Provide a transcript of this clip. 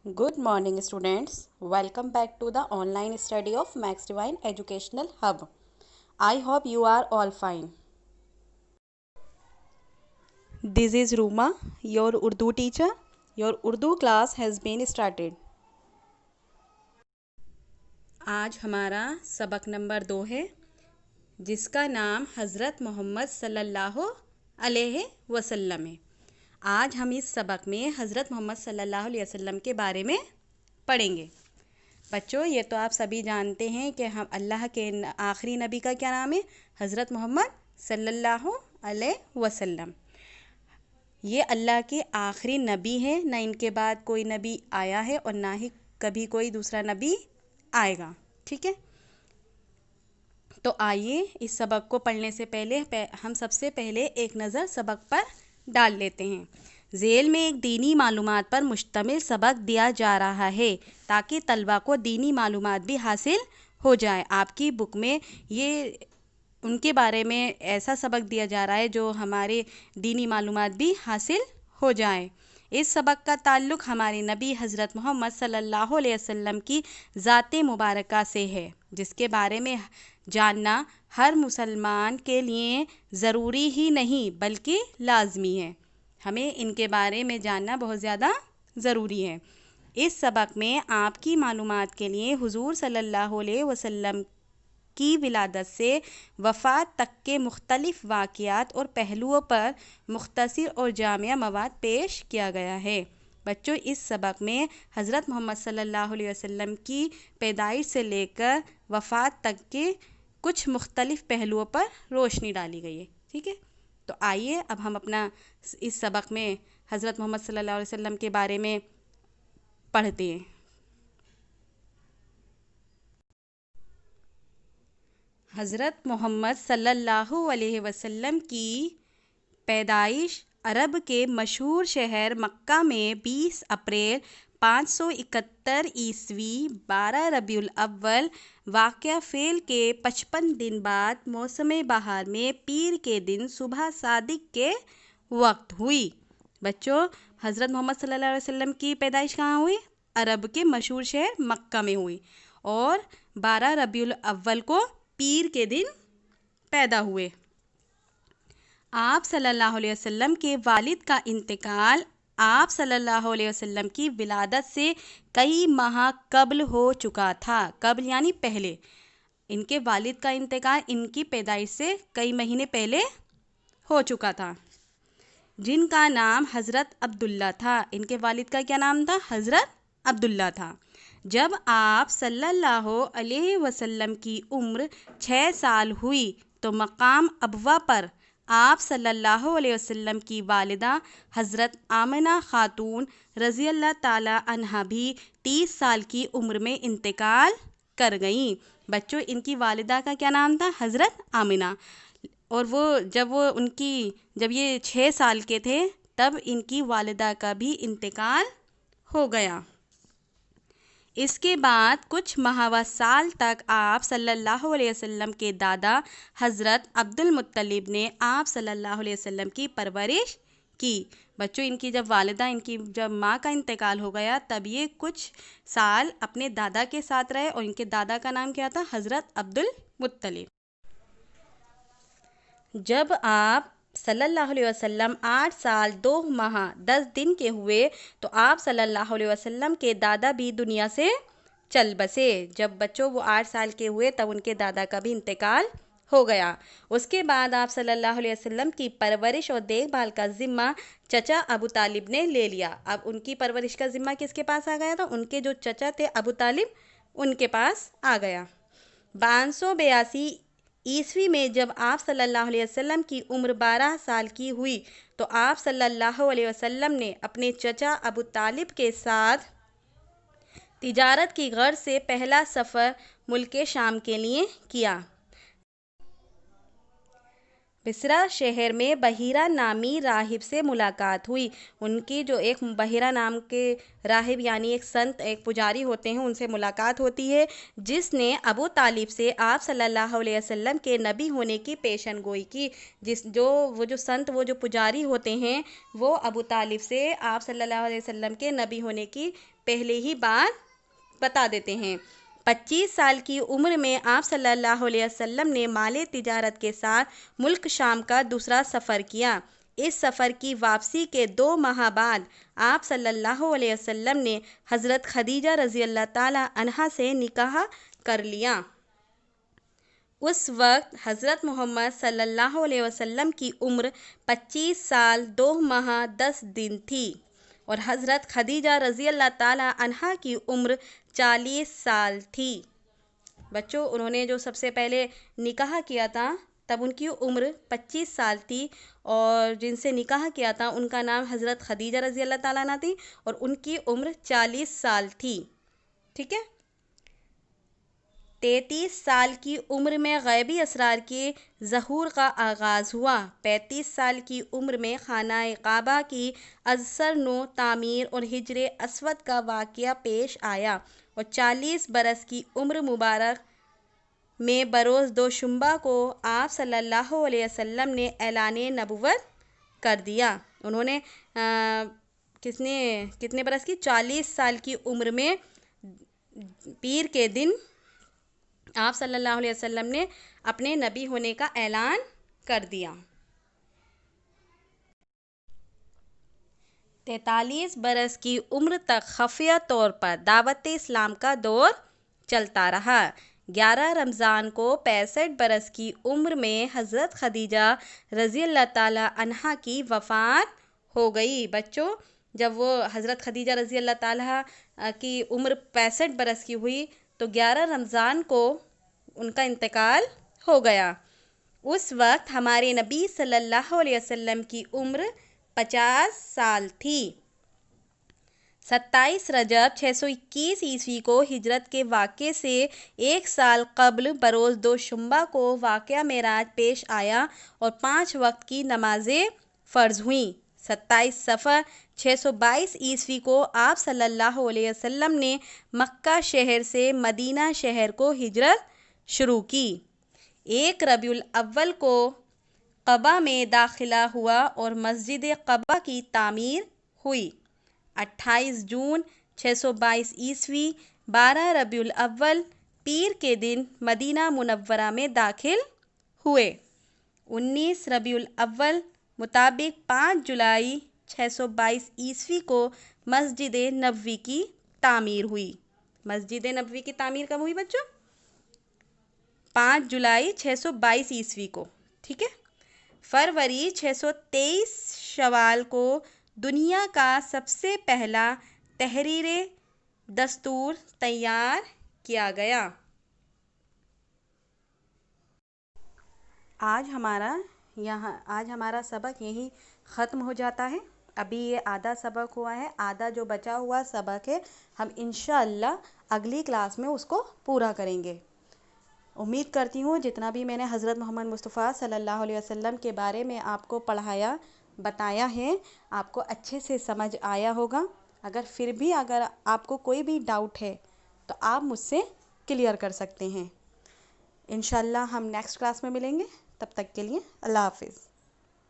Good morning, students. Welcome back to the online study of Max Divine Educational Hub. I hope you are all fine. This is Ruma, your Urdu teacher. Your Urdu class has been started. آج ہمارا سبق number 2 ہے جس کا نام حضرت محمد صلی اللہ علیہ وسلم ہے۔ آج ہم اس سبق میں حضرت محمد صلی اللہ علیہ وسلم کے بارے میں پڑھیں گے۔ بچوں، یہ تو آپ سبھی جانتے ہیں کہ ہم اللہ کے آخری نبی کا کیا نام ہے؟ حضرت محمد صلی اللہ علیہ وسلم۔ یہ اللہ کے آخری نبی ہیں، نہ ان کے بعد کوئی نبی آیا ہے اور نہ ہی کبھی کوئی دوسرا نبی آئے گا، ٹھیک ہے؟ تو آئیے اس سبق کو پڑھنے سے پہلے ہم سب سے پہلے ایک نظر سبق پر ڈال لیتے ہیں۔ ذیل میں ایک دینی معلومات پر مشتمل سبق دیا جا رہا ہے تاکہ طلباء کو دینی معلومات بھی حاصل ہو جائے۔ آپ کی بک میں یہ ان کے بارے میں ایسا سبق دیا جا رہا ہے جو ہمارے دینی معلومات بھی حاصل ہو جائیں۔ اس سبق کا تعلق ہمارے نبی حضرت محمد صلی اللہ علیہ وسلم کی ذات مبارکہ سے ہے، جس کے بارے میں جاننا ہر مسلمان کے لیے ضروری ہی نہیں بلکہ لازمی ہے۔ ہمیں ان کے بارے میں جاننا بہت زیادہ ضروری ہے۔ اس سبق میں آپ کی معلومات کے لیے حضور صلی اللہ علیہ وسلم کی ولادت سے وفات تک کے مختلف واقعات اور پہلوؤں پر مختصر اور جامع مواد پیش کیا گیا ہے۔ بچوں، اس سبق میں حضرت محمد صلی اللہ علیہ وسلم کی پیدائش سے لے کر وفات تک کے کچھ مختلف پہلوؤں پر روشنی ڈالی گئی ہے، ٹھیک ہے؟ تو آئیے اب ہم اپنا اس سبق میں حضرت محمد صلی اللہ علیہ وسلم کے بارے میں پڑھتے ہیں۔ حضرت محمد صلی اللہ علیہ وسلم کی پیدائش عرب کے مشہور شہر مکہ میں 20 اپریل 571 عیسوی 12 ربیع الاول واقع فعل کے 55 دن بعد موسم بہار میں پیر کے دن صبح صادق کے وقت ہوئی۔ بچوں، حضرت محمد صلی اللہ علیہ وسلم کی پیدائش کہاں ہوئی؟ عرب کے مشہور شہر مکہ میں ہوئی، اور 12 ربیع الاول کو پیر کے دن پیدا ہوئے۔ آپ صلی اللہ علیہ وسلم کے والد کا انتقال آپ صلی اللہ علیہ وسلم کی ولادت سے کئی ماہ قبل ہو چکا تھا۔ قبل یعنی پہلے۔ ان کے والد کا انتقال ان کی پیدائش سے کئی مہینے پہلے ہو چکا تھا، جن کا نام حضرت عبداللہ تھا۔ ان کے والد کا کیا نام تھا؟ حضرت عبداللہ تھا۔ جب آپ صلی اللہ علیہ وسلم کی عمر 6 سال ہوئی تو مقام ابوا پر آپ صلی اللہ علیہ وسلم کی والدہ حضرت آمنہ خاتون رضی اللہ تعالی عنہا بھی 30 سال کی عمر میں انتقال کر گئیں۔ بچوں، ان کی والدہ کا کیا نام تھا؟ حضرت آمنہ۔ اور جب یہ 6 سال کے تھے تب ان کی والدہ کا بھی انتقال ہو گیا۔ اس کے بعد کچھ ماہ و سال تک آپ صلی اللہ علیہ وسلم کے دادا حضرت عبد المطلب نے آپ صلی اللہ علیہ وسلم کی پرورش کی۔ بچوں، ان کی جب ماں کا انتقال ہو گیا تب یہ کچھ سال اپنے دادا کے ساتھ رہے، اور ان کے دادا کا نام کیا تھا؟ حضرت عبد المطلب۔ جب آپ صلی اللہ علیہ وسلم 8 سال 2 ماہ 10 دن کے ہوئے تو آپ صلی اللہ علیہ وسلم کے دادا بھی دنیا سے چل بسے۔ جب بچوں وہ 8 سال کے ہوئے تب ان کے دادا کا بھی انتقال ہو گیا۔ اس کے بعد آپ صلی اللہ علیہ وسلم کی پرورش اور دیکھ بھال کا ذمہ چچا ابو طالب نے لے لیا۔ اب ان کی پرورش کا ذمہ کس کے پاس آ گیا تھا؟ ان کے جو چچا تھے ابو طالب، ان کے پاس آ گیا۔ 582 عیسوی میں جب آپ صلی اللہ علیہ وسلم کی عمر 12 سال کی ہوئی تو آپ صلی اللہ علیہ وسلم نے اپنے چچا ابو طالب کے ساتھ تجارت کی غرض سے پہلا سفر ملک شام کے لیے کیا۔ بصرہ شہر میں بحیرہ نامی راہب سے ملاقات ہوئی۔ ان کی جو ایک بحیرہ نام کے راہب یعنی ایک سنت، ایک پجاری ہوتے ہیں، ان سے ملاقات ہوتی ہے، جس نے ابو طالب سے آپ صلی اللہ علیہ وسلم کے نبی ہونے کی پیشن گوئی کی۔ وہ جو سنت، وہ جو پجاری ہوتے ہیں، وہ ابو طالب سے آپ صلی اللہ علیہ وسلم کے نبی ہونے کی پہلے ہی بات بتا دیتے ہیں۔ 25 سال کی عمر میں آپ صلی اللہ علیہ وسلم نے مال تجارت کے ساتھ ملک شام کا دوسرا سفر کیا۔ اس سفر کی واپسی کے 2 ماہ بعد آپ صلی اللہ علیہ وسلم نے حضرت خدیجہ رضی اللہ تعالی عنہا سے نکاح کر لیا۔ اس وقت حضرت محمد صلی اللہ علیہ وسلم کی عمر 25 سال 2 ماہ 10 دن تھی اور حضرت خدیجہ رضی اللہ تعالی عنہا کی عمر 40 سال تھی۔ بچوں، انہوں نے جو سب سے پہلے نکاح کیا تھا تب ان کی عمر 25 سال تھی، اور جن سے نکاح کیا تھا ان کا نام حضرت خدیجہ رضی اللہ تعالیٰ عنہ تھی اور ان کی عمر 40 سال تھی۔ ٹھیک ہے۔ 33 سال کی عمر میں غیبی اسرار کے ظہور کا آغاز ہوا۔ 35 سال کی عمر میں خانہ کعبہ کی ازسر نو تعمیر اور حجر اسود کا واقعہ پیش آیا، اور 40 برس کی عمر مبارک میں بروز دوشنبہ کو آپ صلی اللہ علیہ وسلم نے اعلان نبوت کر دیا۔ انہوں نے کتنے برس کی؟ 40 سال کی عمر میں پیر کے دن آپ صلی اللہ علیہ وسلم نے اپنے نبی ہونے کا اعلان کر دیا۔ 43 برس کی عمر تک خفیہ طور پر دعوت اسلام کا دور چلتا رہا۔ 11 رمضان کو 65 برس کی عمر میں حضرت خدیجہ رضی اللہ تعالی عنہا کی وفات ہو گئی۔ بچوں، جب وہ حضرت خدیجہ رضی اللہ تعالیٰ کی عمر 65 برس کی ہوئی تو 11 رمضان کو ان کا انتقال ہو گیا۔ اس وقت ہمارے نبی صلی اللہ علیہ وسلم کی عمر 50 سال تھی۔ 27 رجب 621 عیسوی کو ہجرت کے واقعے سے 1 سال قبل بروز دوشنبہ کو واقعہ معراج پیش آیا اور 5 وقت کی نمازیں فرض ہوئیں۔ 27 صفر 622 عیسوی کو آپ صلی اللہ علیہ وسلم نے مکہ شہر سے مدینہ شہر کو ہجرت شروع کی۔ 1 ربیع الاول کو قباء میں داخلہ ہوا اور مسجد قباء کی تعمیر ہوئی۔ 28 جون 622 عیسوی 12 ربیع الاول پیر کے دن مدینہ منورہ میں داخل ہوئے۔ 19 ربیع الاول مطابق 5 جولائی 622 عیسوی کو مسجد نبوی کی تعمیر ہوئی۔ مسجد نبوی کی تعمیر کب ہوئی بچوں؟ 5 جولائی 622 عیسوی کو۔ ٹھیک ہے۔ فروری 623 شوال کو دنیا کا سب سے پہلا تحریر دستور تیار کیا گیا۔ آج ہمارا سبق یہیں ختم ہو جاتا ہے۔ ابھی یہ آدھا سبق ہوا ہے، آدھا جو بچا ہوا سبق ہے ہم انشاءاللہ اگلی کلاس میں اس کو پورا کریں گے۔ امید کرتی ہوں جتنا بھی میں نے حضرت محمد مصطفیٰ صلی اللہ علیہ وسلم کے بارے میں آپ کو پڑھایا بتایا ہے آپ کو اچھے سے سمجھ آیا ہوگا۔ اگر آپ کو کوئی بھی ڈاؤٹ ہے تو آپ مجھ سے کلیئر کر سکتے ہیں۔ انشاءاللہ ہم نیکسٹ کلاس میں ملیں گے، تب تک کے لیے اللہ حافظ۔